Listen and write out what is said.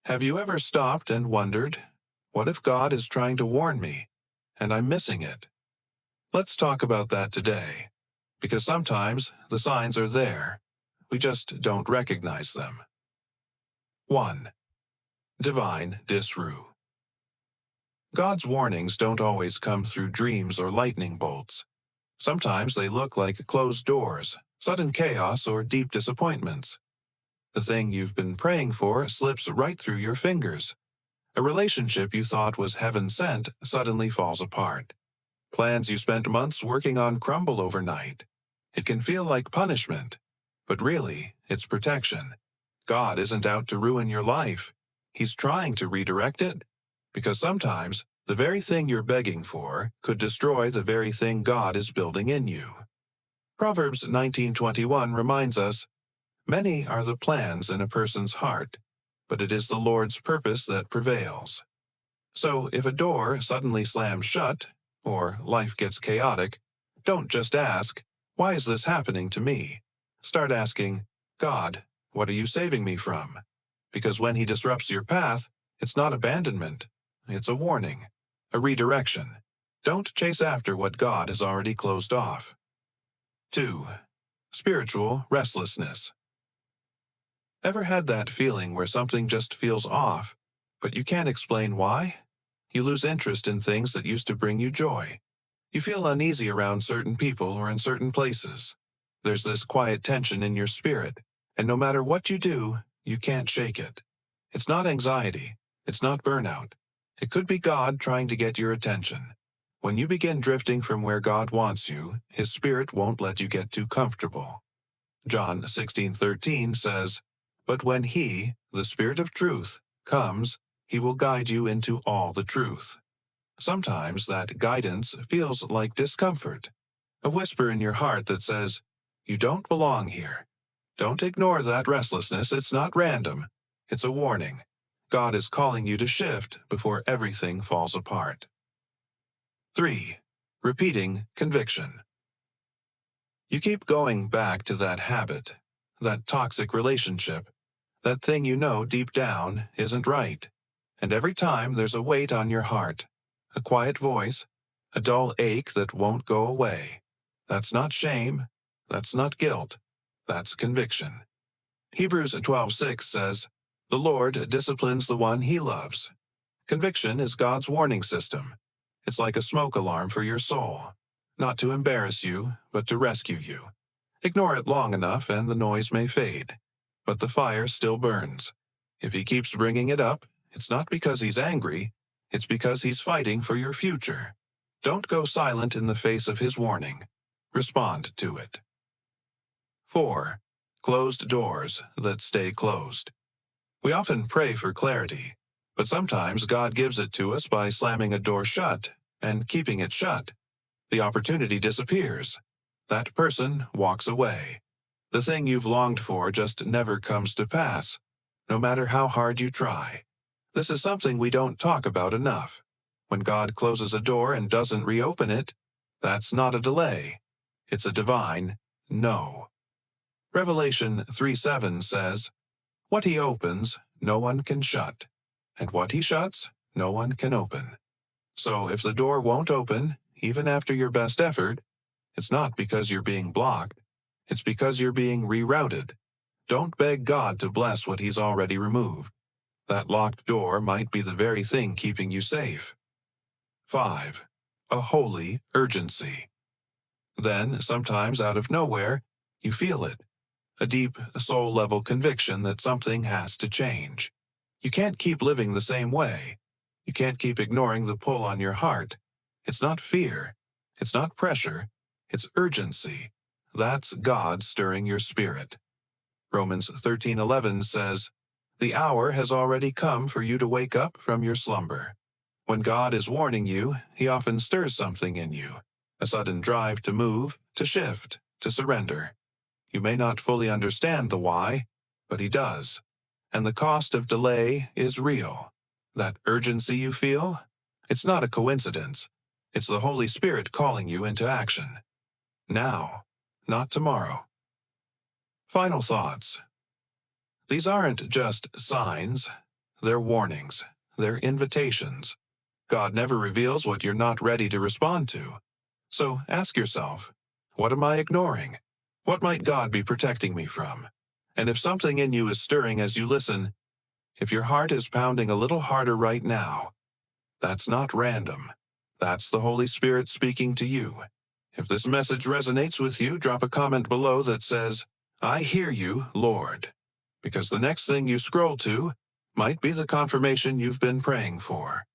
Have you ever stopped and wondered, what if God is trying to warn me, and I'm missing it? Let's talk about that today, because sometimes the signs are there. We just don't recognize them. 1. Divine disrue. God's warnings don't always come through dreams or lightning bolts. Sometimes they look like closed doors, sudden chaos, or deep disappointments. The thing you've been praying for slips right through your fingers. A relationship you thought was heaven sent suddenly falls apart. Plans you spent months working on crumble overnight. It can feel like punishment, but really, it's protection. God isn't out to ruin your life. He's trying to redirect it. Because sometimes, the very thing you're begging for could destroy the very thing God is building in you. Proverbs 19:21 reminds us, "Many are the plans in a person's heart, but it is the Lord's purpose that prevails." So if a door suddenly slams shut, or life gets chaotic, don't just ask, "Why is this happening to me?" Start asking, "God, what are you saving me from?" Because when He disrupts your path, it's not abandonment. It's a warning, a redirection. Don't chase after what God has already closed off. 2. Spiritual restlessness. Ever had that feeling where something just feels off, but you can't explain why? You lose interest in things that used to bring you joy. You feel uneasy around certain people or in certain places. There's this quiet tension in your spirit, and no matter what you do, you can't shake it. It's not anxiety. It's not burnout. It could be God trying to get your attention. When you begin drifting from where God wants you, His Spirit won't let you get too comfortable. John 16:13 says, "But when He, the Spirit of truth, comes, He will guide you into all the truth." Sometimes that guidance feels like discomfort, a whisper in your heart that says, "You don't belong here." Don't ignore that restlessness. It's not random. It's a warning. God is calling you to shift before everything falls apart. 3. Repeating conviction. You keep going back to that habit, that toxic relationship, that thing you know deep down isn't right. And every time there's a weight on your heart, a quiet voice, a dull ache that won't go away. That's not shame. That's not guilt. That's conviction. Hebrews 12:6 says, "The Lord disciplines the one He loves." Conviction is God's warning system. It's like a smoke alarm for your soul, not to embarrass you, but to rescue you. Ignore it long enough and the noise may fade, but the fire still burns. If He keeps bringing it up, it's not because He's angry, it's because He's fighting for your future. Don't go silent in the face of His warning. Respond to it. 4. Closed doors that stay closed. We often pray for clarity, but sometimes God gives it to us by slamming a door shut and keeping it shut. The opportunity disappears. That person walks away. The thing you've longed for just never comes to pass, no matter how hard you try. This is something we don't talk about enough. When God closes a door and doesn't reopen it, that's not a delay. It's a divine no. Revelation 3:7 says, "What He opens, no one can shut, and what He shuts, no one can open." So if the door won't open, even after your best effort, it's not because you're being blocked. It's because you're being rerouted. Don't beg God to bless what He's already removed. That locked door might be the very thing keeping you safe. 5. A holy urgency. Then, sometimes out of nowhere, you feel it. A deep, soul-level conviction that something has to change. You can't keep living the same way. You can't keep ignoring the pull on your heart. It's not fear. It's not pressure. It's urgency. That's God stirring your spirit. Romans 13:11 says, "The hour has already come for you to wake up from your slumber." When God is warning you, He often stirs something in you, a sudden drive to move, to shift, to surrender. You may not fully understand the why, but He does. And the cost of delay is real. That urgency you feel, it's not a coincidence. It's the Holy Spirit calling you into action. Now, not tomorrow. Final thoughts. These aren't just signs. They're warnings. They're invitations. God never reveals what you're not ready to respond to. So ask yourself, what am I ignoring? What might God be protecting me from? And if something in you is stirring as you listen, if your heart is pounding a little harder right now, that's not random. That's the Holy Spirit speaking to you. If this message resonates with you, drop a comment below that says, "I hear you, Lord," because the next thing you scroll to might be the confirmation you've been praying for.